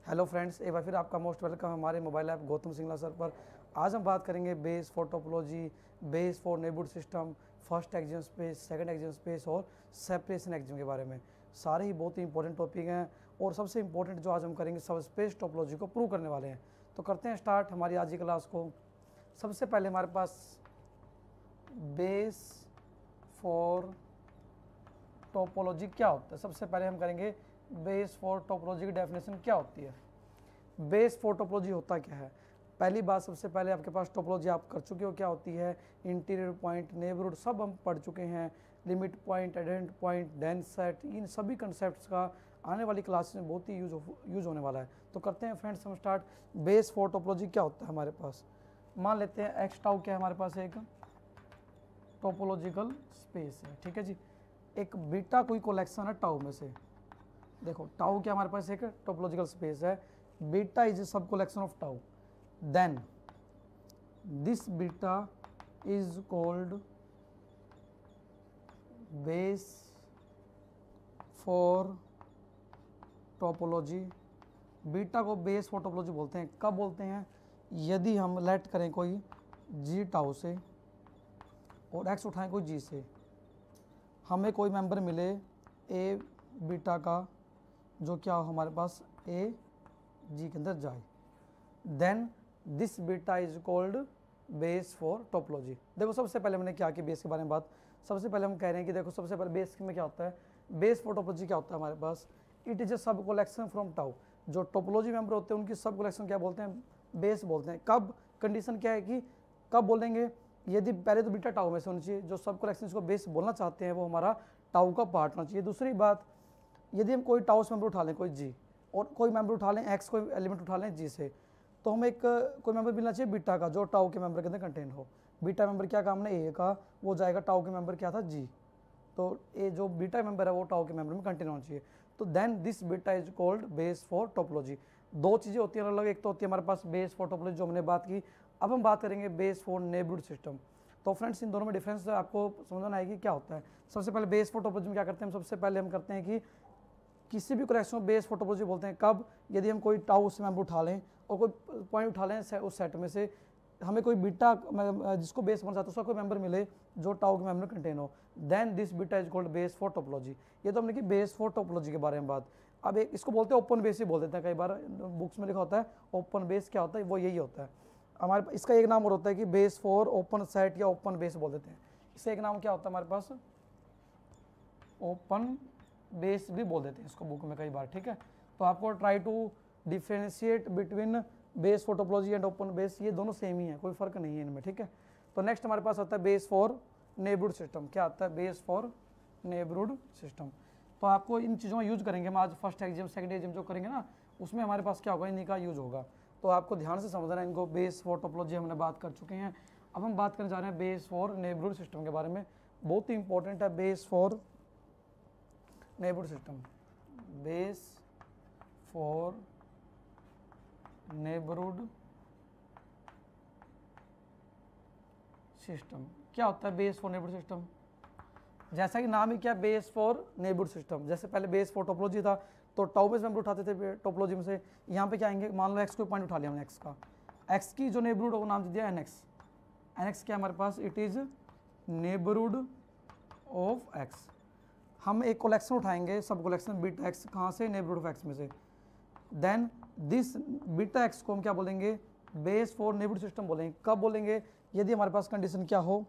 Hello friends, एक बार फिर आपका मोस्ट वेलकम हमारे mobile app Gautam Singla sir पर। आज हम बात करेंगे base for topology, base for neighbourhood system, first axiom space, second axiom space और सेपरेशन एक्सियम के बारे में। सारे ही बहुत ही इंपॉर्टेंट टॉपिक हैं और सबसे इंपॉर्टेंट जो आज हम करेंगे सब स्पेस टोपोलॉजी को प्रूव करने वाले हैं। तो करते हैं स्टार्ट हमारी आज की क्लास को। सबसे पहले हमारे पास बेस फॉर टोपोलॉजी क्या होता है। सबसे पहले हम करेंगे बेस फॉर टोपोलॉजी की डेफिनेशन क्या होती है। बेस फॉर टोपोलॉजी होता क्या है। पहली बात, सबसे पहले आपके पास टोपोलॉजी आप कर चुके हो क्या होती है। इंटीरियर पॉइंट, नेबरहुड सब हम पढ़ चुके हैं। Limit point, adherent point, dense set, इन सभी कंसेप्ट का आने वाली क्लास में बहुत ही यूज होने वाला है। तो करते हैं फ्रेंड्स हम स्टार्ट। बेस फॉर टोपोलॉजी क्या होता है हमारे पास। मान लेते हैं एक्स टाउ क्या है हमारे पास, एक टोपोलॉजिकल स्पेस है। ठीक है जी, एक बीटा कोई कलेक्शन है टाउ में से। देखो टाउ क्या हमारे पास एक टोपोलॉजिकल स्पेस है। Beta is a sub collection of tau, then this beta is called base for topology. Beta को बेस फॉर टोपोलॉजी बोलते हैं। कब बोलते हैं, यदि हम लेट करें कोई जी टाउ से और एक्स उठाएं कोई जी से, हमें कोई मेंबर मिले ए बीटा का जो क्या हो हमारे पास ए जी के अंदर जाए, then this beta is called base for topology. देखो सबसे पहले मैंने क्या की बेस के बारे में बात। सबसे पहले हम कह रहे हैं कि देखो सबसे पहले बेस में क्या होता है। बेस फॉर टोपोलॉजी क्या होता है हमारे पास, it is a sub collection from tau. जो टोपोलॉजी मेंबर होते हैं उनकी सब कलेक्शन क्या बोलते हैं, बेस बोलते हैं। कब, कंडीशन क्या है कि कब बोलेंगे, यदि पहले तो बीटा टाउ में से होनी चाहिए। जो सब कलेक्शन को बेस बोलना चाहते हैं वो हमारा टाउ का पार्ट होना चाहिए। दूसरी बात, यदि हम कोई टाउ से मेंबर उठा लें कोई जी और कोई मेंबर उठा लें एक्स, कोई एलिमेंट उठा लें जी से, तो हमें एक कोई मेंबर मिलना चाहिए बीटा का जो टाउ के मेंबर के अंदर कंटेन हो। बीटा मेंबर क्या काम है ए का, वो जाएगा टाउ के मेंबर क्या था जी, तो ए जो बीटा मेंबर है वो टाउ के मेंबर में कंटेन होना चाहिए। तो then this beta is called base for topology. दो चीज़ें होती हैं अलग अलग। एक तो होती है हमारे पास बेस फॉर टोपोलॉजी जो हमने बात की। अब हम बात करेंगे बेस फॉर नेबरहुड सिस्टम। तो फ्रेंड्स इन दोनों में डिफरेंस आपको समझना आएगी क्या होता है। सबसे पहले बेस फॉर टोपोलॉजी में क्या करते हैं, सबसे पहले हम करते हैं कि किसी भी कलेक्शन बेस फॉर टोपोलॉजी बोलते हैं। कब, यदि हम कोई टाउ से मेंबर उठा लें और कोई पॉइंट उठा लें उस सेट में से, हमें कोई बीटा जिसको बेस बनना चाहता है उसका कोई मेंबर मिले जो टाउ के मेंबर कंटेन हो, then this beta is called base for topology. ये तो हमने की बेस फॉर टोपोलॉजी के बारे में बात। अब एक इसको बोलते हैं ओपन बेस ही बोल देते हैं। कई बार बुक्स में लिखा होता है ओपन बेस, क्या होता है वो यही होता है हमारे। इसका एक नाम और होता है कि बेस फॉर ओपन सेट या ओपन बेस बोल देते हैं। इसका एक नाम क्या होता है हमारे पास, ओपन बेस भी बोल देते हैं इसको बुक में कई बार। ठीक है, तो आपको try to differentiate between base for topology and open base, ये दोनों सेम ही है, कोई फर्क नहीं है इनमें। ठीक है, तो नेक्स्ट हमारे पास आता है बेस फॉर नेबरहुड सिस्टम। क्या आता है, बेस फॉर नेबरहुड सिस्टम। तो आपको इन चीज़ों में यूज करेंगे हम आज। फर्स्ट एग्जाम सेकंड एग्जाम जो करेंगे ना, उसमें हमारे पास क्या होगा, इन्हीं का यूज होगा। तो आपको ध्यान से समझना है इनको। बेस फॉर टोपोलॉजी हमने बात कर चुके हैं। अब हम बात करने जा रहे हैं बेस फॉर नेबरहुड सिस्टम के बारे में। बहुत ही इंपॉर्टेंट है base for neighbourhood system. Base for neighbourhood system क्या होता है, बेस फॉर नेबरहुड सिस्टम। जैसा कि नाम ही क्या, बेस फॉर नेबरहुड सिस्टम। जैसे पहले बेस फॉर टोपोलॉजी था तो टाउ बेस मेंबर उठाते थे टोपोलॉजी में से। यहाँ पे क्या आएंगे, मान लो एक्स को पॉइंट उठा लिया हमने एक्स का, एक्स की जो नेबरहुड है वो नाम दे दिया एन एक्स। एन एक्स क्या हमारे पास, it is neighbourhood of x. हम एक कलेक्शन उठाएंगे सब कलेक्शन बीटा एक्स, कहाँ से, नेबरहुड ऑफ एक्स में से। देन दिस बीटा एक्स को हम क्या बोलेंगे, बेस फॉर नेबरहुड सिस्टम बोलेंगे। कब बोलेंगे, यदि हमारे पास कंडीशन क्या हो,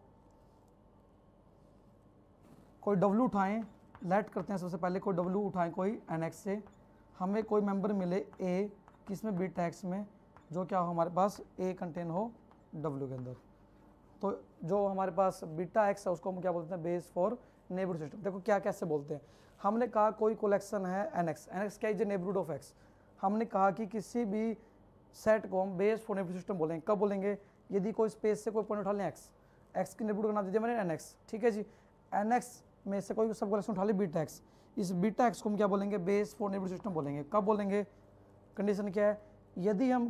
कोई डब्ल्यू उठाएं, लेट करते हैं सबसे पहले कोई डब्ल्यू उठाएं कोई एन एक्स से, हमें कोई मेंबर मिले ए किसमें, बीटा एक्स में, जो क्या हो हमारे पास ए कंटेन हो डब्ल्यू के अंदर। तो जो हमारे पास बीटा एक्स है उसको हम क्या बोलते हैं, बेस फॉर नेबरहुड सिस्टम। देखो क्या कैसे बोलते हैं, हमने कहा कोई कलेक्शन है एन एक्स, एन एक्स क्या है, नेबरहुड ऑफ एक्स। हमने कहा कि किसी भी सेट को हम बेस फॉर नेबरहुड सिस्टम बोलेंगे। कब बोलेंगे, यदि कोई स्पेस से कोई पॉइंट उठा लें एक्स, एक्स की नेबरहुड का नाम दीजिए मैंने एन एक्स। ठीक है जी, एन एक्स में से कोई सब कलेक्शन उठा ले बीटा एक्स, इस बीटा एक्स को हम क्या बोलेंगे, बेस फॉर नेबरहुड सिस्टम बोलेंगे। कब बोलेंगे, कंडीशन क्या है, यदि हम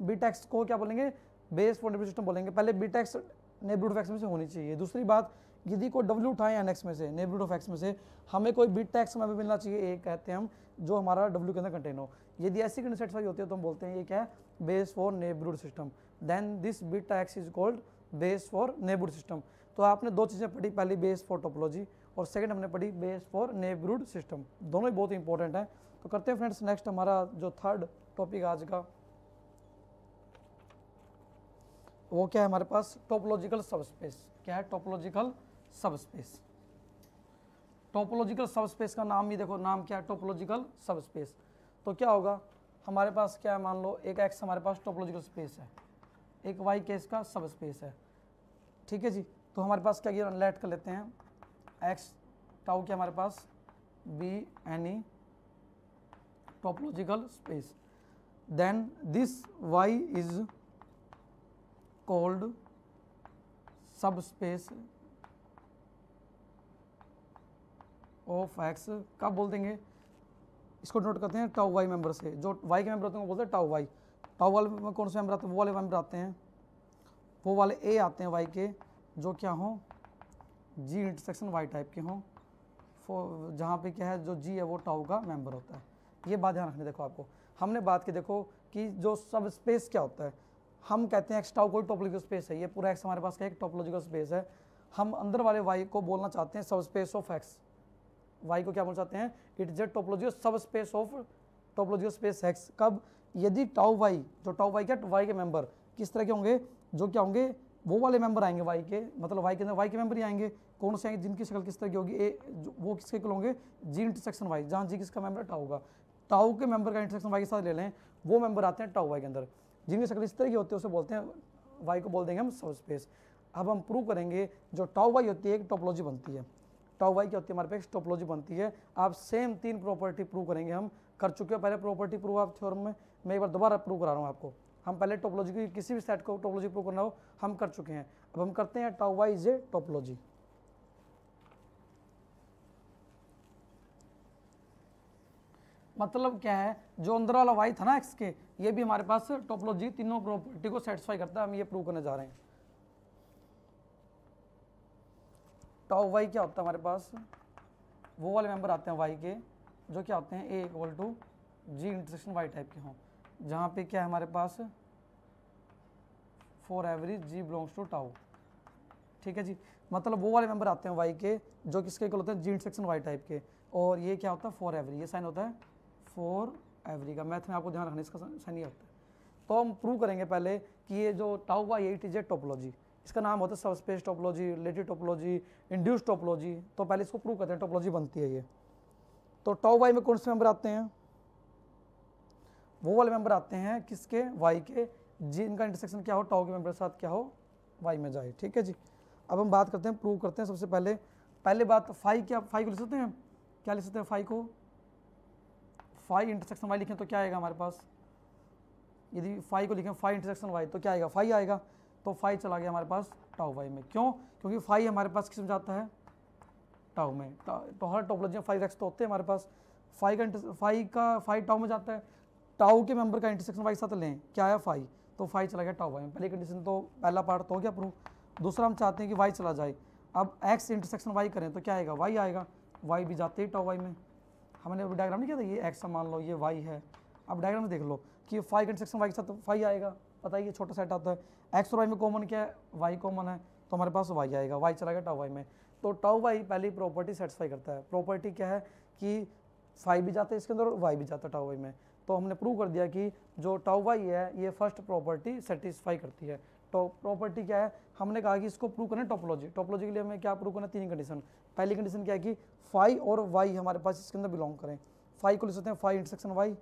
बीटा एक्स को क्या बोलेंगे, बेस फॉर नेबरहुड सिस्टम बोलेंगे। पहले beta x neighbourhood of x में से होनी चाहिए। दूसरी बात, यदि कोई डब्ल्यू उठाएं एन एक्स में से, नेबरहुड ऑफ एक्स में से, हमें कोई बीटा एक्स में भी मिलना चाहिए, एक कहते हैं हम, जो हमारा डब्ल्यू के अंदर कंटेन हो। यदि ऐसी कंडीशन सेटिस्फाई होती है तो हम बोलते हैं ये क्या है, base for neighbourhood system. Then this beta X is called base for neighbourhood system. तो आपने दो चीज़ें पढ़ी, पहली बेस फॉर टोपोलॉजी और सेकंड हमने पढ़ी बेस फॉर नेबरहुड सिस्टम, दोनों ही बहुत इंपॉर्टेंट है। तो करते हैं फ्रेंड्स नेक्स्ट हमारा जो थर्ड टॉपिक आज का वो क्या है हमारे पास, टोपोलॉजिकल सबस्पेस। क्या है, टोपोलॉजिकल सबस्पेस। टोपोलॉजिकल सबस्पेस का नाम ही देखो, नाम क्या है, टोपोलॉजिकल सबस्पेस। तो क्या होगा हमारे पास, क्या है, मान लो एक एक्स हमारे पास टोपोलॉजिकल स्पेस है, एक वाई केस का सब स्पेस है, ठीक है जी। तो हमारे पास क्या किया, लेट कर लेते हैं एक्स टाउ क्या हमारे पास be any topological space, then this Y is called subspace of X. कब बोल देंगे, इसको नोट करते हैं टाउ वाई मेंबर से, जो वाई के मेंबर होते हैं वो बोलते हैं टाउ वाई। टाउ वाले में कौन से मेंबर आते हैं, वो वाले मेंबर आते हैं, वो वाले ए आते हैं वाई के जो क्या हो जी इंटरसेक्शन वाई टाइप के हों, जहाँ पे क्या है जो जी है वो टाउ का मेंबर होता है। ये बात ध्यान रखनी। देखो आपको हमने बात की, देखो कि जो सब स्पेस क्या होता है, हम कहते हैं एक्स टाउ कोई टोपोलॉजिकल स्पेस है, ये पूरा एक्स हमारे पास क्या एक टोपोलॉजिकल स्पेस है। हम अंदर वाले वाई को बोलना चाहते हैं सब स्पेस ऑफ एक्स, वाई को क्या बोलना चाहते हैं, इट इज ए टोपोलॉजिकल सब space of topological space x. कब, यदि टाउ वाई, जो टाउ वाई क्या वाई के मेंबर किस तरह के होंगे, जो क्या होंगे वो वाले मेंबर आएंगे वाई के, मतलब वाई के अंदर वाई के मेंबर ही आएंगे। कौन से आएंगे, जिनकी शक्ल किस तरह की होगी, ए वो किसके इक्वल होंगे, जी इंटरसेक्शन वाई, जहाँ जी किसका मेंबर टाउ का, टाउ के मेंबर का इंटरसेक्शन वाई के साथ ले लें, वो मेंबर आते हैं टाउ वाई के अंदर, जिनकी शक्ल इस तरह की होती है उसे बोलते हैं, वाई को बोल देंगे हम सब स्पेस। अब हम प्रूव करेंगे जो टाउ वाई होती है एक टोपोलॉजी बनती है, टाउ वाई क्या होती है हमारे पास टोपोलॉजी बनती है। आप सेम 3 प्रॉपर्टी प्रूव करेंगे, हम कर चुके हो पहले प्रॉपर्टी प्रूव आप थ्योरम में, मैं एक बार दोबारा प्रूव करा रहा हूँ आपको। हम पहले टोपोलॉजी की किसी भी सेट को टोपोलॉजी प्रूव करना हो हम कर चुके हैं, अब हम करते हैं tau Y is a topology. मतलब क्या है, जो अंदर वाला वाई था ना एक्स के, ये भी हमारे पास टोपोलॉजी तीनों प्रॉपर्टी को सेटिस्फाई करता है, हम ये प्रूव करने जा रहे हैं। टाउ वाई क्या होता है हमारे पास, वो वाले मेंबर आते हैं वाई के जो क्या होते हैं A equal to G intersection Y type के हों, जहाँ पे क्या है हमारे पास for every G belongs to tau, ठीक है जी। मतलब वो वाले मेंबर आते हैं वाई के जो किसके इक्वल होते हैं जी इंटरसेक्शन वाई टाइप के, और ये क्या होता है फॉर एवरी, ये साइन होता है फॉर एवरी का, मैथ में आपको ध्यान रखना इसका साइन ये होता है। तो हम प्रूव करेंगे पहले कि ये जो tau why it is a topology, इसका नाम होता है सब space topology, relative topology, induce topology. तो पहले इसको प्रूव करते हैं टोपोलॉजी बनती है ये। तो टाउ वाई में कौन से मेंबर आते हैं, वो वाले मेंबर आते हैं किसके, वाई के, जिनका इंटरसेक्शन क्या हो टाउ के मेंबर के साथ क्या हो वाई में जाए, ठीक है जी। अब हम बात करते हैं, प्रूव करते हैं। सबसे पहले बात फाई, क्या फाई को लिख सकते हैं, क्या लिख सकते हैं फाई को, फाई इंटरसेक्शन वाई लिखें तो क्या आएगा हमारे पास, यदि फाई को लिखें फाई इंटरसेक्शन वाई तो क्या आएगा, फाई आएगा। तो फाई चला गया हमारे पास टाउ वाई में, क्यों, क्योंकि फाई हमारे पास किस में जाता है टाउ में, तो हर टोपोलॉजी में 5x तो होते हैं हमारे पास, फाई टाउ में जाता है, टाउ के मेंबर का इंटरसेक्शन वाई साथ लें क्या आया फाई, तो फाई चला गया टाउ वाई में। पहली कंडीशन तो पहला पार्ट तो हो गया प्रूव। दूसरा हम चाहते हैं कि वाई चला जाए, अब एक्स इंटरसेक्शन वाई करें तो क्या आएगा, वाई आएगा, वाई भी जाते ही टाउ वाई में। हमने डायग्राम नहीं किया था, ये एक्स मान लो ये वाई है, अब डायग्राम में देख लो कि फाई का इंटरसेक्शन वाई के साथ फाई आएगा, पता है ये छोटा सेट आता है, एक्स और वाई में कॉमन क्या है, वाई कॉमन है, तो हमारे पास वाई आएगा, वाई चला गया टाउ वाई में। तो टाउ वाई पहली प्रॉपर्टी सेटिस्फाई करता है। प्रॉपर्टी क्या है कि फाई भी जाता है इसके अंदर और वाई भी जाता है टाउ वाई में। तो हमने प्रूव कर दिया कि जो टाउ वाई है ये फर्स्ट प्रॉपर्टी सेटिस्फाई करती है। तो प्रॉपर्टी क्या है, हमने कहा कि इसको प्रूव करना टोपोलॉजी, टोपोलॉजी के लिए हमें क्या प्रूव करना, 3 कंडीशन। पहली कंडीशन क्या है कि फाई और वाई हमारे पास इसके अंदर बिलोंग करें, फाई को लिख सकते हैं phi intersection Y,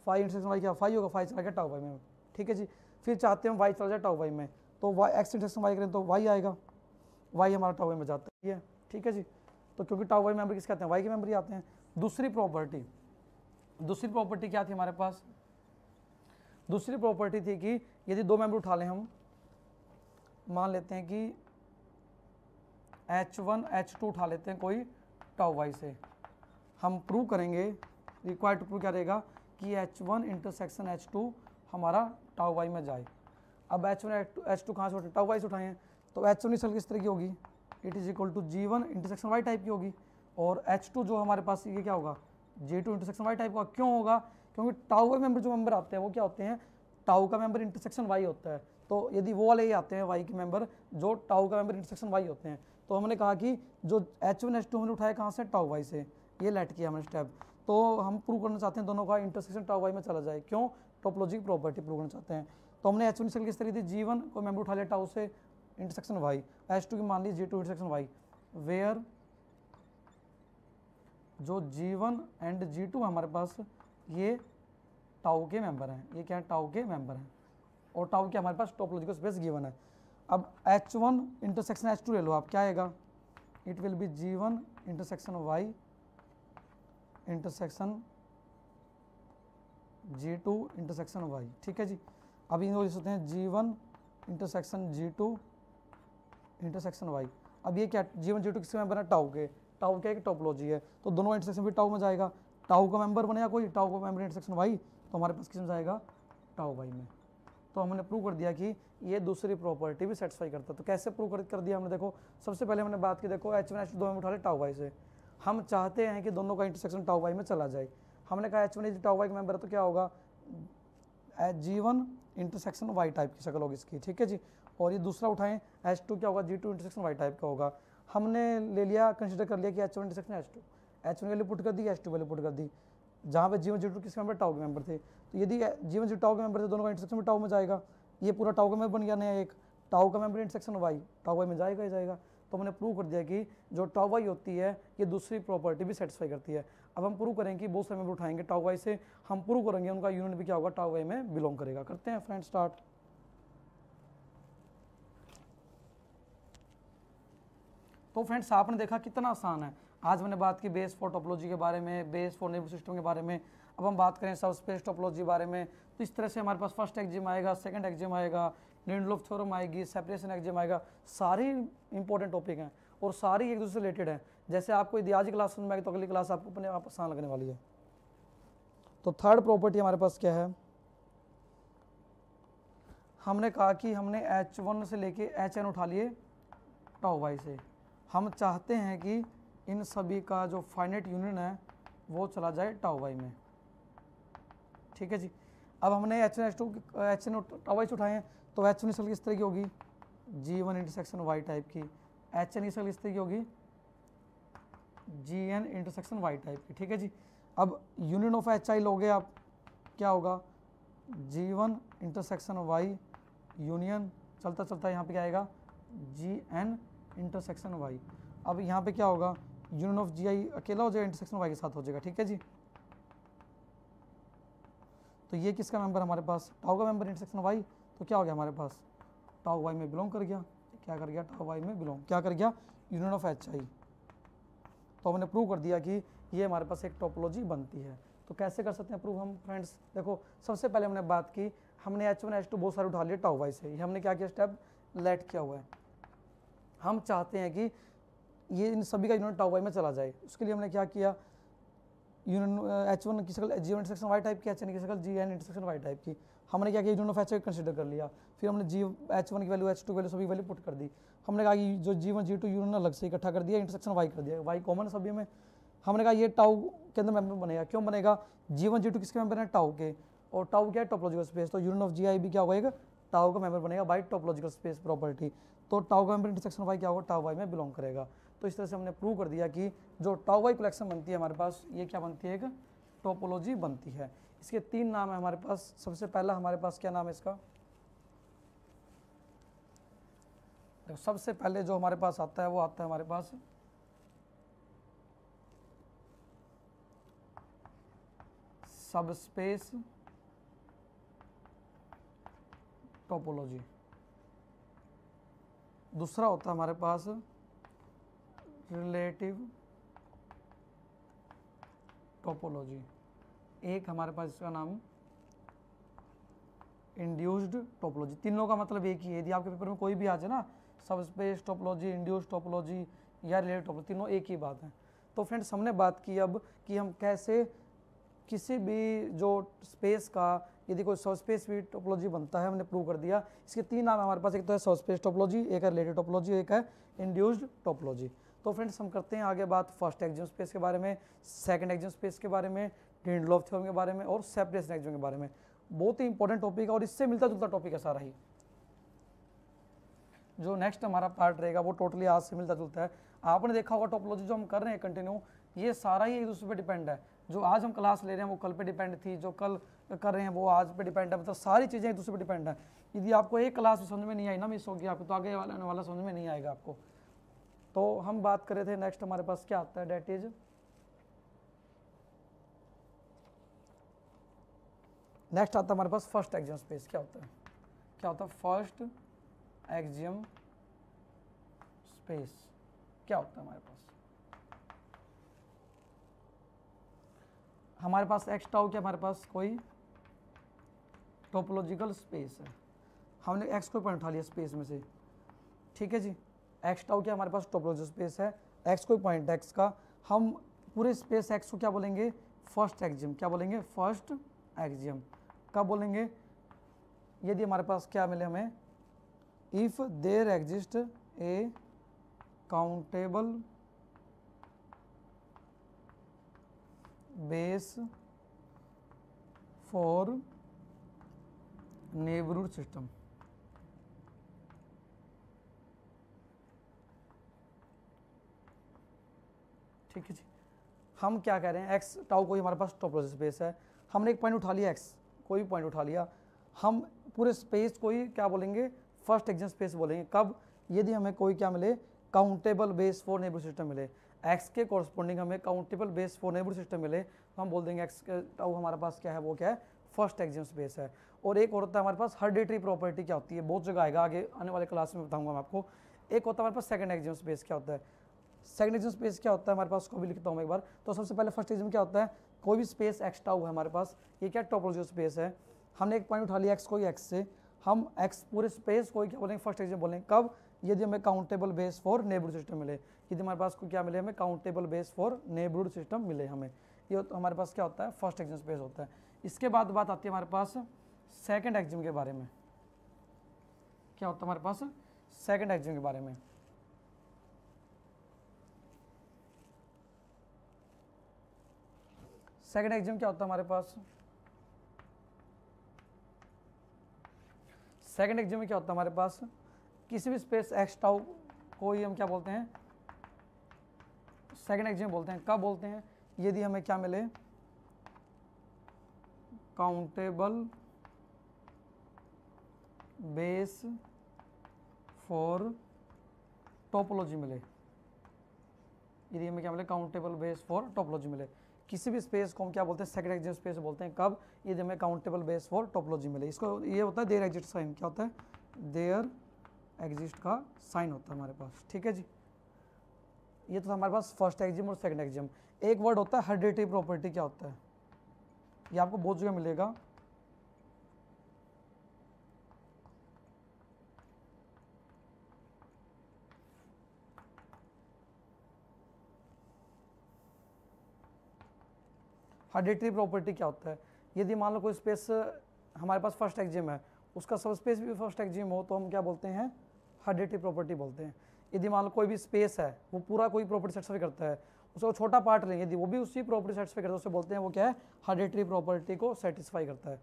phi intersection Y क्या फाई होगा, फाई चला गया टाउ वाई में, ठीक है जी। फिर चाहते हैं वाई चला जाए टाउ वाई में, तो वाई एक्स इंटरसेक्शन वाई करें तो वाई आएगा, वाई हमारा टाउ वाई में जाता है, ठीक है जी। तो क्योंकि टाउ वाई मेंबर किसके आते हैं, वाई के मेंबर ही आते हैं। दूसरी प्रॉपर्टी क्या थी हमारे पास, दूसरी प्रॉपर्टी थी कि यदि 2 मेंबर उठा लें, हम मान लेते हैं कि H1 H2 उठा लेते हैं कोई टाउ वाई से, हम प्रूव करेंगे, रिक्वायर्ड प्रूव क्या रहेगा कि H1 इंटरसेक्शन H2 हमारा टाउ वाई में जाए। अब H1 H2 कहाँ से उठे, टाउ वाई से उठाए हैं, तो H1 की शक्ल किस तरह की होगी, it is equal to G1 intersection Y type की होगी, और H2 जो हमारे पास ये क्या होगा G2 इंटरसेक्शन वाई टाइप का। क्यों होगा, क्योंकि टाउ वाई मेंबर जो मेंबर आते हैं वो क्या होते हैं, टाउ का मेंबर इंटरसेक्शन वाई होता है। तो यदि वो वाले ही आते हैं वाई के मेंबर जो टाउ का मेंबर इंटरसेक्शन वाई होते हैं, तो हमने कहा कि जो H1H2 हमने उठाया कहाँ से, टाउ वाई से, ये लेट किया हमने स्टेप। तो हम प्रूव करना चाहते हैं दोनों का इंटरसेक्शन टाउ वाई में चला जाए, क्यों, टोपोलॉजी प्रॉपर्टी प्रूव करना चाहते हैं। तो हमने H1 की किस तरह थी, G1 को मेंबर उठा लिया टाउ से इंटरसेक्शन वाई, H2 की मान ली G2 इंटरसेक्शन वाई, वेयर जो G1 एंड G2 हमारे पास ये टाउ के मेंबर हैं, ये क्या है, टाउ के मेंबर हैं, और टाउ के हमारे पास टोपोलॉजिकल स्पेस गिवन है। अब H1 इंटरसेक्शन H2 ले लो आप, क्या आएगा, it will be G1 intersection Y intersection G2 intersection Y, ठीक है जी। अब इन लिख सकते हैं G1 intersection G2 intersection Y. अब ये क्या, G1 G2 किसके मेंबर है, टाउ के, टाउ क्या है, टोपोलॉजी है, तो दोनों इंटरसेक्शन भी टाउ में जाएगा। टाउ का मेंबर बनेगा कोई, टाउ का मेंबर इंटरसेक्शन वाई, तो हमारे पास किस में जाएगा, टाउ वाई में। तो हमने प्रूव कर दिया कि ये दूसरी प्रॉपर्टी भी सेटिस्फाई करता है। तो कैसे प्रूव कर दिया हमने, देखो सबसे पहले हमने बात की, देखो H1 H2 दोनों में उठा ले टाउ वाई से, हम चाहते हैं कि दोनों का इंटरसेक्शन टाउ वाई में चला जाए। हमने कहा H1 टाउ वाई का मेंबर है, तो क्या होगा, G1 इंटरसेक्शन वाई टाइप की शक्ल होगी इसकी, ठीक है जी। और ये दूसरा उठाएं H2 क्या होगा, G2 इंटरसेक्शन वाई टाइप का होगा। हमने ले लिया, कंसिडर कर लिया कि H1 intersection H2, H1 value put कर दी, H2 वैल्यू पुट कर दी, जहाँ पे G1 G2 किसके मेंबर, टाउ के मेंबर थे। तो यदि G1 G2 टाउ के मेंबर थे, दोनों का इंटरसेक्शन में टाउ में जाएगा, ये पूरा टाउ का मेंबर बन गया नया एक, टाउ का member intersection Y, tau Y में जाएगा ही जाएगा। तो हमने प्रूव कर दिया कि जो टाउ वाई होती है ये दूसरी प्रॉपर्टी भी सेटिस्फाई करती है। अब हम प्रूव करेंगे कि बहुत सारे मेंबर उठाएंगे टाउ वाई से, हम प्रूव करेंगे उनका यूनिट भी क्या होगा, टाउ वाई में बिलोंग करेगा। करते हैं फ्रेंड स्टार्ट। तो फ्रेंड्स आपने देखा कितना आसान है। आज मैंने बात की बेस फॉर टोपोलॉजी के बारे में, बेस फॉर नेबुलर सिस्टम के बारे में। अब हम बात करें सब स्पेस टोपोलॉजी के बारे में। तो इस तरह से हमारे पास फर्स्ट एक्जिम आएगा, सेकंड एक्जिम आएगा, लिंडलोफ थ्योरम आएगी, सेपरेशन एक्जिम आएगा। सारी इंपॉर्टेंट टॉपिक हैं और सारी एक दूसरे से रिलेटेड हैं। जैसे आपको यदि आज की क्लास में आएगी तो अगली क्लास आपको अपने आप आसान लगने वाली है। तो थर्ड प्रॉपर्टी हमारे पास क्या है, हमने कहा कि हमने H1 से लेके HN उठा लिए टाउ वाई से। हम चाहते हैं कि इन सभी का जो फाइनाइट यूनियन है वो चला जाए टाउ वाई में, ठीक है जी। अब हमने H1 H2 टाउ वाई से उठाए हैं, तो H1 शक्ल किस तरह की होगी, G1 इंटरसेक्शन वाई टाइप की, HN की शक्ल किस तरह की होगी, GN इंटरसेक्शन वाई टाइप की, ठीक है जी। अब यूनियन ऑफ HI लोगे आप, क्या होगा, G1 इंटरसेक्शन वाई यूनियन, चलता चलता यहाँ पे क्या आएगा, GN इंटरसेक्शन वाई। अब यहाँ पे क्या होगा, यूनियन ऑफ GI अकेला हो जाएगा, इंटरसेक्शन वाई के साथ हो जाएगा, ठीक है जी। तो ये किसका मेंबर हमारे पास, टाउ का मेंबर इंटरसेक्शन वाई, तो क्या हो गया हमारे पास, टाउ वाई में बिलोंग कर गया, क्या कर गया, टाउ वाई में बिलोंग क्या कर गया, यूनियन ऑफ HI। तो हमने प्रूव कर दिया कि ये हमारे पास एक टोपोलॉजी बनती है। तो कैसे कर सकते हैं प्रूव हम फ्रेंड्स, देखो सबसे पहले हमने बात की, हमने H1 H2 बहुत सारे उठा लिए टाउ वाई से, ये हमने क्या किया, स्टेप लेट किया हुआ है। हम चाहते हैं कि ये इन सभी का यूनिट टाउ वाई में चला जाए। उसके लिए हमने क्या किया, यूनियन H1 की शक्ल G1 इंटरसेक्शन वाई टाइप की, HN की शक्ल GN इंटरसेक्शन वाई टाइप की। हमने क्या किया, यूनियन ऑफ HI कंसीडर कर लिया, फिर हमने H1 की वैल्यू H2 वैल्यू सभी वैल्यू पुट कर दी। हमने कहा कि जो G1 G2 यूनियन अलग से इकट्ठा कर दिया, इंटरसेक्शन वाई कर दिया, वाई कॉमन सभी में। हमने कहा ये टाउ के अंदर मेंबर बनेगा, क्यों बनेगा, G1 G2 किसके मेंबर है, टाउ के, और टाउ क्या है, टोपोलॉजिकल स्पेस, तो यूनियन ऑफ GI भी क्या होगा, एक टाउ का मेंबर बनेगा बाई टोपोलॉजिकल स्पेस प्रॉपर्टी। तो टाउ का मेंबर इंटरसेक्शन वाई क्या होगा, टाउ वाई में बिलोंग करेगा। तो इस तरह से हमने प्रूव कर दिया कि जो टाउ वाई कलेक्शन बनती है हमारे पास, ये क्या बनती है, एक टोपोलॉजी बनती है। इसके तीन नाम है हमारे पास। सबसे पहला हमारे पास क्या नाम है इसका, देखो सबसे पहले जो हमारे पास आता है वो आता है हमारे पास सबस्पेस टोपोलॉजी। दूसरा होता है हमारे पास रिलेटिव टोपोलॉजी। एक हमारे पास इसका नाम इंड्यूस्ड टोपोलॉजी। तीनों का मतलब एक ही है। यदि आपके पेपर में कोई भी आ जाए ना, सबस्पेस टोपोलॉजी, इंड्यूस्ड टोपोलॉजी या रिलेटिव टोपोलॉजी, तीनों एक ही बात है। तो फ्रेंड्स हमने बात की अब कि हम कैसे किसी भी जो स्पेस का यदि कोई सबस्पेस भी टोपोलॉजी बनता है, हमने प्रूव कर दिया। इसके तीन नाम हमारे पास, एक तो है सबस्पेस टोपोलॉजी, एक है रिलेटिव टोपोलॉजी, एक है इंड्यूस्ड टोपोलॉजी। तो फ्रेंड्स हम करते हैं आगे बात फर्स्ट एक्जिम स्पेस के बारे में, सेकंड एक्जिम स्पेस के बारे में, टिंडलोफ थ्योरम के बारे में और सेपरेशन एक्सियम के बारे में। बहुत ही इंपॉर्टेंट टॉपिक है और इससे मिलता जुलता टॉपिक है सारा ही। जो नेक्स्ट हमारा पार्ट रहेगा वो टोटली आज से मिलता जुलता है। आपने देखा होगा टोपोलॉजी जो हम कर रहे हैं कंटिन्यू, ये सारा ही एक दूसरे पे डिपेंड है। जो आज हम क्लास ले रहे हैं वो कल पे डिपेंड थी, जो कल कर रहे हैं वो आज पे डिपेंड है, मतलब सारी चीज़ें एक दूसरे पे डिपेंड है। यदि आपको एक क्लास समझ में नहीं आई ना, मिस होगी आपको, तो आगे आने वाला समझ में नहीं आएगा आपको। तो हम बात कर रहे थे नेक्स्ट हमारे पास क्या आता है, डेट इज नेक्स्ट आता है हमारे पास फर्स्ट एक्सियम स्पेस। क्या होता है, क्या होता है फर्स्ट एक्सियम स्पेस? क्या होता है हमारे पास एक्स टाउ के हमारे पास कोई टोपोलॉजिकल स्पेस है। हमने एक्स को पॉइंट उठा लिया स्पेस में से, ठीक है जी। एक्स टाउ के हमारे पास टोपोलॉजिकल स्पेस है, एक्स कोई पॉइंट एक्स का, हम पूरे स्पेस एक्स को क्या बोलेंगे, फर्स्ट एक्सियम। क्या बोलेंगे, फर्स्ट एक्सियम। कब बोलेंगे, यदि हमारे पास क्या मिले हमें, if there exist a countable base for neighbourhood system. ठीक है जी। हम क्या कह रहे हैं, एक्स टाउ कोई हमारे पास टोपोलॉजिकल स्पेस है, हमने एक पॉइंट उठा लिया एक्स, कोई भी पॉइंट उठा लिया, हम पूरे स्पेस को ही क्या बोलेंगे, फर्स्ट एक्सियम स्पेस बोलेंगे। कब, यदि हमें कोई क्या मिले, countable base for neighbourhood system मिले, एक्स के कॉरस्पॉन्डिंग हमें countable base for neighbourhood system मिले, तो हम बोल देंगे एक्स टाउ हमारे पास क्या है, वो क्या है, फर्स्ट एक्सियम स्पेस है। और एक और होता है हमारे पास हेरिडेटरी प्रॉपर्टी। क्या होती है, बहुत जगह आएगा, आगे आने वाले क्लास में बताऊंगा मैं आपको। एक होता है हमारे पास सेकंड एक्सियम स्पेस। क्या होता है सेकंड एक्सियम स्पेस, क्या होता है हमारे पास, उसको भी लिखता हूँ मैं एक बार। तो सबसे पहले फर्स्ट एक्सियम क्या होता है, कोई भी स्पेस एक्स टाउ है हमारे पास, ये क्या टोपोलॉजिकल स्पेस है। हमने एक पॉइंट उठा लिया एक्स को, एक्स से हम एक्स पूरे स्पेस को क्या बोलेंगे, फर्स्ट एक्सियम बोलेंगे। कब, यदि हमें countable base for neighbourhood system मिले, यदि हमारे पास को क्या मिले, हमें countable base for neighbourhood system मिले हमें, ये तो हमारे पास क्या होता है, फर्स्ट एक्सियम स्पेस होता है। इसके बाद बात आती है हमारे पास सेकंड एक्सियम के बारे में। क्या होता है हमारे पास सेकंड एक्सियम के बारे में, सेकंड एक्सियम क्या होता है हमारे पास, सेकंड एक्सियम में क्या होता है हमारे पास, किसी भी स्पेस एक्स टाउ को ही हम क्या बोलते हैं, सेकंड एक्सियम बोलते हैं। कब बोलते हैं, यदि हमें क्या मिले, काउंटेबल बेस फॉर टोपोलॉजी मिले, यदि हमें क्या मिले, काउंटेबल बेस फॉर टोपोलॉजी मिले। किसी भी स्पेस को हम क्या बोलते हैं, सेकंड एक्सियम स्पेस बोलते हैं। कब, यदि हमें काउंटेबल बेस फॉर टोपोलॉजी मिले। इसको ये होता है देयर एग्जिस्ट साइन। क्या होता है, देयर एग्जिस्ट का साइन होता है हमारे पास, ठीक है जी। ये तो हमारे पास फर्स्ट एक्सियम और सेकंड एक्सियम। एक वर्ड होता है हेरिडेटरी प्रॉपर्टी। क्या होता है, ये आपको बहुत जगह मिलेगा। हेरिडेटरी प्रॉपर्टी क्या होता है, यदि मान लो कोई स्पेस हमारे पास फर्स्ट एक्सियम है, उसका सब स्पेस भी फर्स्ट एक्सियम हो, तो हम क्या बोलते हैं, हेरिडेटरी प्रॉपर्टी बोलते हैं। यदि मान लो कोई भी स्पेस है, वो पूरा कोई प्रॉपर्टी सेटिस्फाई करता है, उसका छोटा पार्ट लेंगे, यदि वो भी उसी प्रॉपर्टी सेटिस्फाई करता है, उसे बोलते हैं वो क्या है, हेरिडेटरी प्रॉपर्टी को सेटिस्फाई करता है।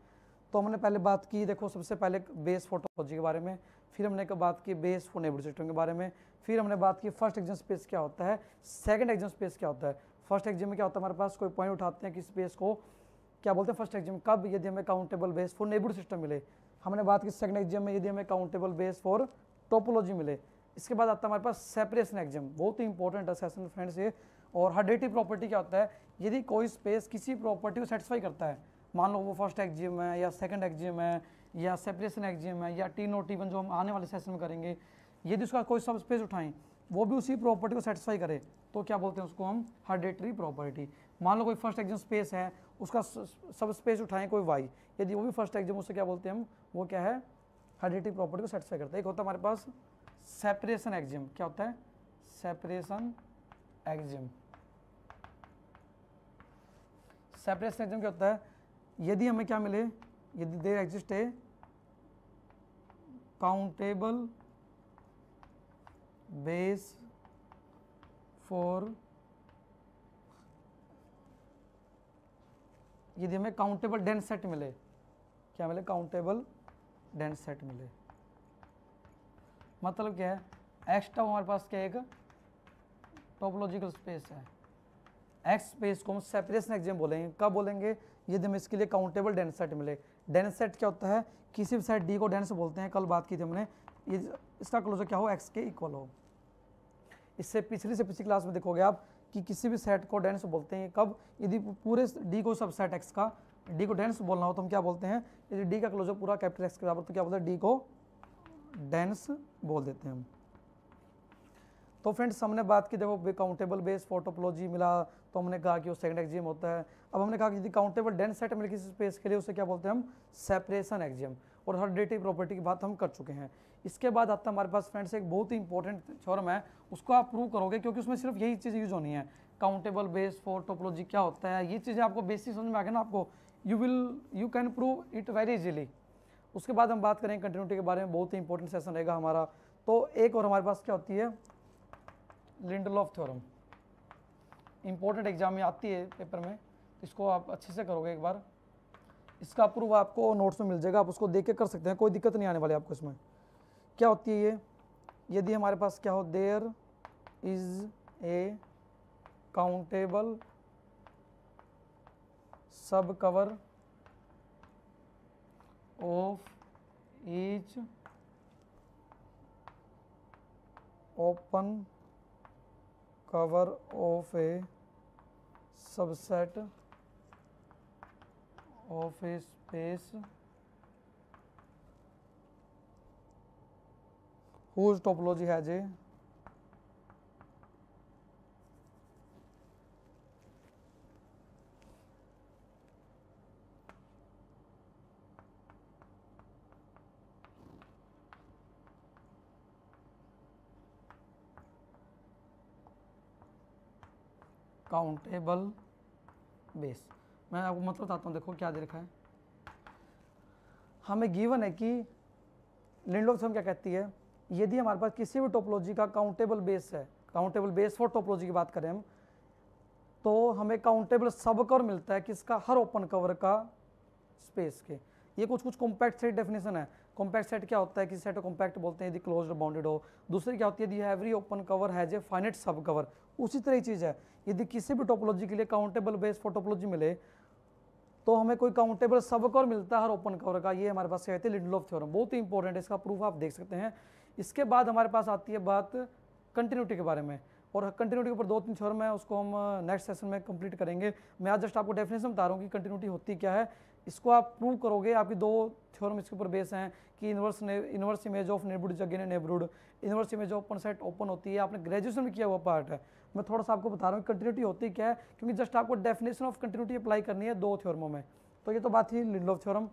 तो हमने पहले बात की, देखो सबसे पहले बेस फॉर टोपोलॉजी के बारे में, फिर हमने बात की बेस फॉर नेबरहुड सिस्टम के बारे में, फिर हमने बात की फर्स्ट एक्सियम स्पेस क्या होता है, सेकंड एक्सियम स्पेस क्या होता है। फर्स्ट एक्सियम में क्या होता है, हमारे पास कोई पॉइंट उठाते हैं कि स्पेस को क्या बोलते हैं, फर्स्ट एक्सियम। कब, यदि हमें countable base for neighbourhood system मिले। हमने बात की सेकंड एक्सियम में, यदि हमें काउंटेबल बेस फॉर टोपोलॉजी मिले। इसके बाद आता है हमारे पास सेपरेशन एक्सियम, बहुत ही इंपॉर्टेंट है सेशन फ्रेंड्स ये। और हेरिडेटरी प्रॉपर्टी क्या होता है, यदि कोई स्पेस किसी प्रॉपर्टी को सेटिस्फाई करता है, मान लो वो फर्स्ट एक्सियम है या सेकंड एक्सियम है या सेपरेशन एक्सियम है या टी नोट टी1 जो हम आने वाले सेशन में करेंगे, यदि उसका कोई सब स्पेस उठाएं वो भी उसी प्रॉपर्टी को सेटिस्फाई करे, तो क्या बोलते हैं उसको हम, हेरिडेटरी प्रॉपर्टी। मान लो कोई फर्स्ट एक्सियम स्पेस है, उसका सब स्पेस उठाएं कोई वाई, यदि वो भी फर्स्ट एक्सियम, उससे क्या बोलते हैं हम, वो क्या है, हेरिडेटरी प्रॉपर्टी को सेटिस्फाई करता है। एक होता है हमारे पास सेपरेशन एक्सियम। क्या होता है, सेपरेशन एक्सियम। सेपरेशन एक्सियम क्या होता है, यदि हमें क्या मिले, यदि there exist a countable base for यदि हमें काउंटेबल डेंस सेट मिले, क्या मिले, काउंटेबल डेंस सेट मिले, मतलब क्या है, एक्स टाउ हमारे पास क्या है, एक टोपोलॉजिकल स्पेस है। एक्स स्पेस को हम सेपरेशन एक्सियम बोलेंगे, कब बोलेंगे, यदि हमें इसके लिए काउंटेबल डेंस सेट मिले। डेंस सेट क्या होता है, किसी भी सेट डी को डेंस बोलते हैं, कल बात की थी हमने, इसका क्लोजर क्या हो, एक्स के इक्वल हो। इससे पिछली क्लास में देखोगे आप कि किसी भी सेट को डेंस बोलते हैं कब, यदि पूरे डी को सब सेट एक्स का डी को डेंस बोलना हो तो हम क्या बोलते हैं, यदि डी का क्लोजर पूरा कैपिटल एक्स के बराबर तो क्या बोलते हैं, डी को डेंस बोल देते हैं हम। तो फ्रेंड्स हमने बात की, देखो काउंटेबल बेस फॉर टोपोलॉजी मिला तो हमने कहा कि वो सेकंड एक्सियम होता है। अब हमने कहा कि यदि काउंटेबल डेंस सेट मिले किसी स्पेस के लिए उसे क्या बोलते हैं हम, सेपरेशन एक्सियम, और हेरिडिटी प्रॉपर्टी की बात हम कर चुके हैं। इसके बाद आता है हमारे पास फ्रेंड्स एक बहुत ही इंपॉर्टेंट थ्योरम है, उसको आप प्रूव करोगे क्योंकि उसमें सिर्फ यही चीज़ यूज होनी है, काउंटेबल बेस फॉर टोपोलॉजी क्या होता है, ये चीज़ें आपको बेसिक समझ में आ गया ना आपको, you can prove it very easily. उसके बाद हम बात करेंगे कंटिन्यूटी के बारे में, बहुत ही इंपॉर्टेंट सेशन रहेगा हमारा। तो एक और हमारे पास क्या होती है, लिंडलॉफ थ्योरम, इंपॉर्टेंट एग्जाम में आती है पेपर में, इसको आप अच्छे से करोगे एक बार, इसका प्रूफ आपको नोट्स में मिल जाएगा, आप उसको देख के कर सकते हैं, कोई दिक्कत नहीं आने वाली आपको इसमें। क्या होती है ये, यदि हमारे पास क्या हो, देयर इज ए काउंटेबल सब cover of each open cover of a subset of a space whose topology has a countable base. मैं आपको मतलब बताता हूँ, देखो क्या दे रखा है, हमें गिवन है कि लिंडलॉफ थ्योरम क्या कहती है, यदि हमारे पास किसी भी टोपोलॉजी का काउंटेबल बेस है, काउंटेबल बेस फॉर टोपोलॉजी की बात करें हम, तो हमें काउंटेबल सब कवर मिलता है किसका, हर ओपन कवर का स्पेस के। ये कुछ कॉम्पैक्ट सेट डेफिनेशन है। कॉम्पैक्ट सेट क्या होता है, किसी सेट को कॉम्पैक्ट बोलते हैं यदि क्लोज्ड बाउंडेड हो। दूसरी क्या होती है, यदि every open cover has a finite सब कवर। उसी तरह की चीज़ है, यदि किसी भी टोपोलॉजी के लिए काउंटेबल बेस फॉर टोपोलॉजी मिले तो हमें कोई काउंटेबल सब कवर मिलता है हर ओपन कवर का। ये हमारे पास कहते हैं लिंडलॉफ थ्योरम, बहुत ही इंपॉर्टेंट है, इसका प्रूफ आप देख सकते हैं। इसके बाद हमारे पास आती है बात कंटिन्यूटी के बारे में, और कंटिन्यूटी के ऊपर 2-3 थ्योरम है, उसको हम नेक्स्ट सेशन में कंप्लीट करेंगे। मैं आज जस्ट आपको डेफिनेशन बता रहा हूँ कि कंटिन्यूटी होती क्या है, इसको आप प्रूव करोगे। आपकी 2 थ्योरम इसके ऊपर बेस हैं कि inverse image of neighbourhood is again A neighbourhood, inverse image of open set open होती है, आपने ग्रेजुएशन में किया हुआ पार्ट है। मैं थोड़ा सा आपको बता रहा हूँ कंटिन्यूटी होती क्या है, क्योंकि जस्ट आपको डेफिनेशन ऑफ कंटिन्यूटी अप्लाई करनी है 2 थ्योरमों में। तो ये तो बात थी Lindelof theorem,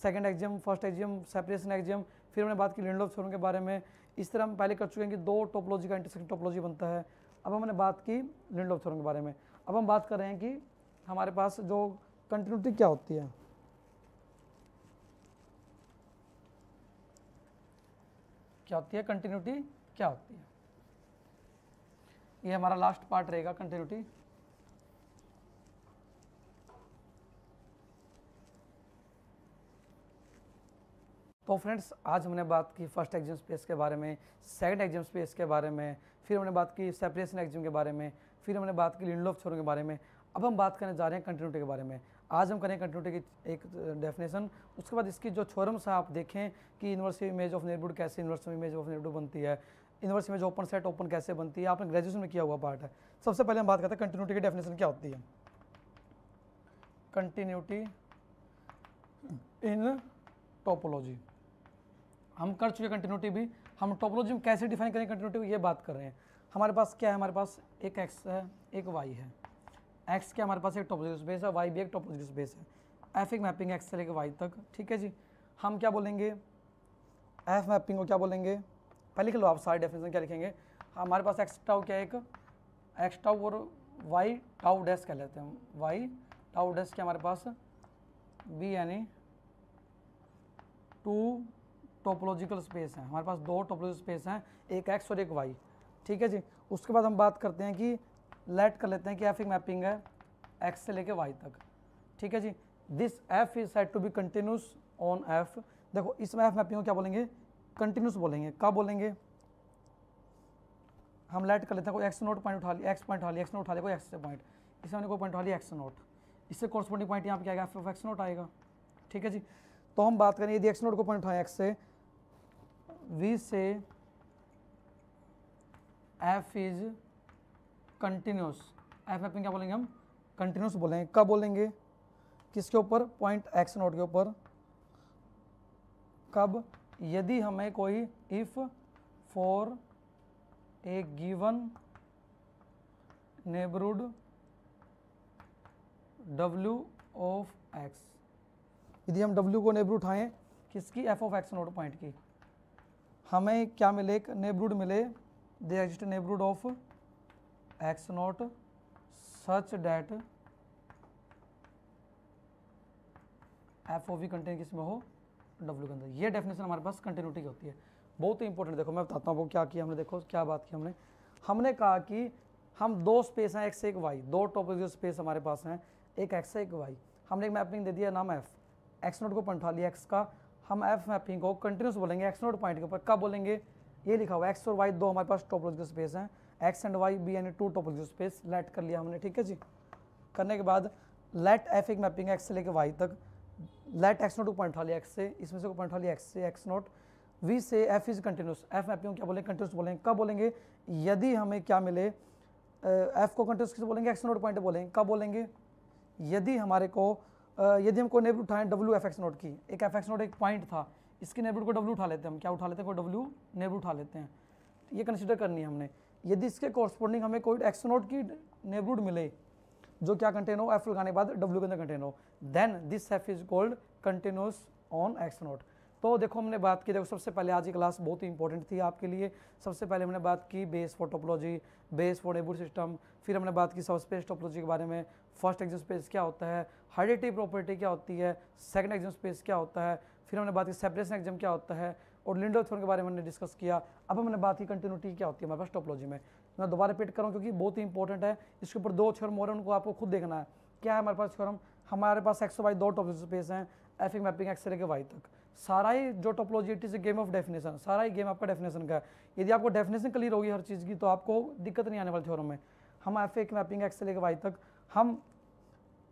second axiom, first axiom, separation axiom, फिर हमने बात की लिंडलॉफ थ्योरम के बारे में। इस तरह हम पहले कर चुके हैं कि 2 टोपोलॉजी का इंटरसेक्शन टोपोलॉजी बनता है। अब हमने बात की लिंडलॉफ थ्योरम के बारे में। अब हम बात कर रहे हैं कि हमारे पास जो कंटिन्यूटी क्या होती है, क्या होती है कंटिन्यूटी, क्या होती है। ये हमारा लास्ट पार्ट रहेगा कंटिन्यूटी। तो फ्रेंड्स आज हमने बात की फर्स्ट एक्सियम स्पेस के बारे में, सेकंड एक्सियम स्पेस के बारे में, फिर हमने बात की सेपरेशन एक्सियम के बारे में, फिर हमने बात की लिंडलॉफ थ्योरम के बारे में। अब हम बात करने जा रहे हैं कंटिन्यूटी के बारे में। आज हम करें कंटिन्यूटी की एक डेफिनेशन, उसके बाद इसकी जो थ्योरम्स है आप देखें कि इनवर्स इमेज ऑफ नेबरहुड कैसे इनवर्स इमेज ऑफ नेबरहुड बनती है, inverse image open set open कैसे बनती है, आपने ग्रेजुएशन में किया हुआ पार्ट है। सबसे पहले हम बात करते हैं कंटिन्यूटी की डेफिनेशन क्या होती है। कंटिन्यूटी इन टोपोलॉजी हम कर चुके, कंटिन्यूटी भी हम टोपोलॉजी में कैसे डिफाइन करें कंटिन्यूटी ये बात कर रहे हैं। हमारे पास क्या है, हमारे पास एक एक्स है एक वाई है। एक्स क्या हमारे पास एक टोपोलॉजिकल स्पेस है, वाई भी एक टोपोलॉजिकल स्पेस है। एफ एक मैपिंग एक्स से लेकर वाई तक, ठीक है जी। हम क्या बोलेंगे, एफ मैपिंग को क्या बोलेंगे, पहले लिख लो आप सारी डेफिनेशन क्या लिखेंगे। हमारे पास एक्स टाउ क्या है, एक एक्स टाउ और वाई टाउ डैश कह लेते हैं। वाई टाउ डैश क्या हमारे पास बी यानी 2 टोपोलॉजिकल स्पेस हैं। हमारे पास 2 टोपोलॉजिकल स्पेस हैं, एक एक्स और एक वाई, ठीक है जी। उसके बाद हम बात करते हैं कि लेट कर लेते हैं कि एफ एक मैपिंग है एक्स से लेके वाई तक, ठीक है जी। This F is said to be continuous on F. देखो इसमें एफ मैपिंग को क्या बोलेंगे, कंटिन्यूस बोलेंगे। कब बोलेंगे, हम लेट कर लेते हैं, कोई एक्स नोट पॉइंट उठा लिया, एक्स पॉइंट उठा लिया, एक्स नोट उठा लिया, कोई एक्स से पॉइंट, इससे हमने कोई पॉइंट उठा लिया एक्स नोट, इससे कॉरस्पॉन्डिंग पॉइंट यहाँ पे क्या आएगा, एफ ऑफ एक्स नोट आएगा। ठीक है जी। तो हम बात करें यदि एक्स नोट को पॉइंट उठाएं एक्स से, वी से F is continuous, F mapping क्या बोलेंगे हम, कंटिन्यूस बोलेंगे। कब बोलेंगे, किसके ऊपर, पॉइंट एक्स नोट के ऊपर। कब, यदि हमें कोई if for a given neighbourhood W of x, यदि हम W को नेबरहुड उठाएं किसकी, f of x note point की, हमें क्या मिले, एक नेबरहुड मिले, they exist neighbourhood of x note such that f of v contain किस में हो, W के अंदर। ये डेफिनेशन हमारे पास कंटिन्यूटी की होती है, बहुत ही इंपॉर्टेंट। देखो मैं बताता हूँ क्या किया हमने, देखो क्या बात की हमने। हमने कहा कि हम दो स्पेस हैं, एक्स एक वाई, दो टॉपोलॉजिकल स्पेस हमारे पास हैं, एक एक्स है एक वाई। हमने एक मैपिंग दे दिया नाम एफ, एक्स नोट को पॉइंट उठा लिया एक्स का, हम एफ मैपिंग को कंटिन्यूस बोलेंगे एक्स नोट पॉइंट के ऊपर। कब बोलेंगे, ये लिखा हुआ एक्स और वाई दो हमारे पास टॉपोलॉजिकल स्पेस हैं, एक्स एंड वाई बी यानी टू टॉपोलॉजिकल स्पेस। लेट कर लिया हमने, ठीक है जी। करने के बाद लेट एफ एक मैपिंग एक्स से लेकर वाई तक, लेट एक्स नोट को पॉइंट उठा लिया एक्स से, इसमें से को पॉइंट उठा लिया एक्स से एक्स नोट, वी से F is continuous, F mapping क्या बोलेंगे, कंटिन्यूस बोलेंगे। कब बोलेंगे, यदि हमें क्या मिले, एफ को कंटिन्यूस किसे बोलेंगे, एक्स नोट पॉइंट बोलेंगे। कब बोलेंगे, यदि हमारे को यदि हम कोई नेबरहुड उठाएं डब्ल्यू एफ एक्स नोट की, एक एफ एक्स नोट एक पॉइंट था, इसकी नेबरहुड को डब्ल्यू उठा लेते हैं हम, क्या उठा लेते हैं, कोई डब्ल्यू नेबरहुड उठा लेते हैं, ये कंसिडर करनी है हमने। यदि इसके कॉरस्पॉन्डिंग हमें कोई एक्स नोट की नेबरहुड मिले जो क्या कंटेन हो, एफ लगाने के बाद डब्ल्यू के अंदर कंटेन हो, then this F is called continuous on X nought. तो देखो हमने बात की, देखो सबसे पहले आज की क्लास बहुत ही इंपॉर्टेंट थी आपके लिए। सबसे पहले हमने बात की base for topology, base for neighbourhood system, फिर हमने बात की सब स्पेस टोपोलॉजी के बारे में, फर्स्ट एक्सिस स्पेस क्या होता है, हाइडेटिव प्रॉपर्टी क्या होती है, सेकंड एक्सिस स्पेस क्या होता है, फिर हमने बात की सेपरेशन एक्सिम क्या होता है, और लिंडो थ्योरम के बारे में हमने डिस्कस किया। अब हमने बात की कंटिन्यूटी क्या होती है हमारे पास टोपोलॉजी में। मैं दोबारा रिपीट करूँ क्योंकि बहुत ही इंपॉर्टेंट है, इसके ऊपर दो थ्योरम और उनको आपको खुद देखना है। क्या है हमारे पास थ्योरम, हमारे पास एक्स वाई दो टोपोलॉजी स्पेस हैं, एफ एक मैपिंग एक्स से लेकर वाई तक। सारा ही जो topology it is a game of definition, सारा ही गेम आपका डेफिनेशन का है। यदि आपको डेफिनेशन क्लियर होगी हर चीज़ की तो आपको दिक्कत नहीं आने वाली थ्योरम में। हम एफ एक मैपिंग एक्स से लेकर वाई तक, हम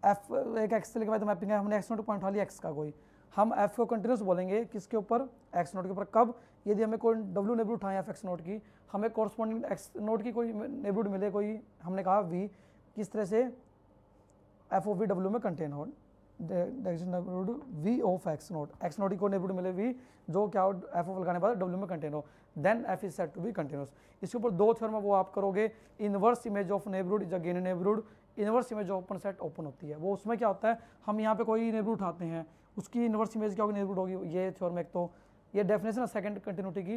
एफ एक एक्स से लेकर वाई तक मैपिंग है, हमने एक्स नोट पॉइंट उठा लिया एक्स का कोई, हम एफ को कंटिन्यूस बोलेंगे किसके ऊपर, एक्स नोट के ऊपर। कब, यदि हमें कोई डब्ल्यू नेबरहुड उठाएं एफ एक्स नोट की, हमें कॉरस्पॉन्डिंग एक्स नोट की कोई नेबरहुड मिले कोई, हमने कहा वी, किस तरह से एफ ऑफ वी डब्ल्यू में कंटेन हो, neighbourhood V of X nought की कोई नेबरहुड मिले वी जो क्या हो, एफ ऑफ लगाने के बाद डब्ल्यू में कंटेन हो, then F is said to be continuous. इसके ऊपर दो थ्योरम वो आप करोगे, inverse image of neighbourhood is again neighbourhood, inverse image of open set open होती है। वो उसमें क्या होता है, हम यहाँ पे कोई नेबरहुड उठाते हैं, उसकी इनवर्स इमेज क्या होगी, नेबरहुड होगी। ये थ्योरम एक तो ये डेफिनेशन है सेकंड कंटिन्यूटी की।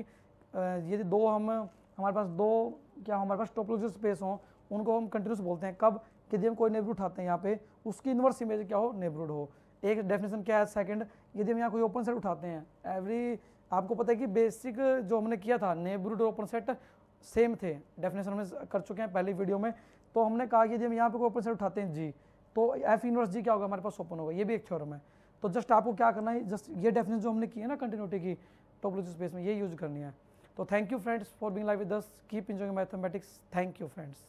यदि दो हमारे पास दो क्या हमारे पास टोपोलॉजिकल स्पेस हों, उनको हम कंटिन्यूस बोलते हैं। कब, यदि हम कोई नेबरहुड उठाते हैं यहाँ पे, उसकी इनवर्स इमेज क्या हो, नेबरहुड हो। एक डेफिनेशन क्या है सेकंड, यदि हम यहाँ कोई ओपन सेट उठाते हैं, एवरी आपको पता है कि बेसिक जो हमने किया था नेबरहुड और ओपन सेट सेम थे, डेफिनेशन में कर चुके हैं पहली वीडियो में। तो हमने कहा कि यदि हम यहाँ पे कोई ओपन सेट उठाते हैं जी, तो एफ इनवर्स जी क्या होगा, हमारे पास ओपन होगा। ये भी एक थ्योरम है। तो जस्ट आपको क्या करना है, जस्ट ये डेफिनेशन जो हमने की है ना कंटिन्यूटी की टोपोलॉजी स्पेस में, ये यूज करनी है। तो thank you friends for being live with us, keep enjoying mathematics, thank you friends.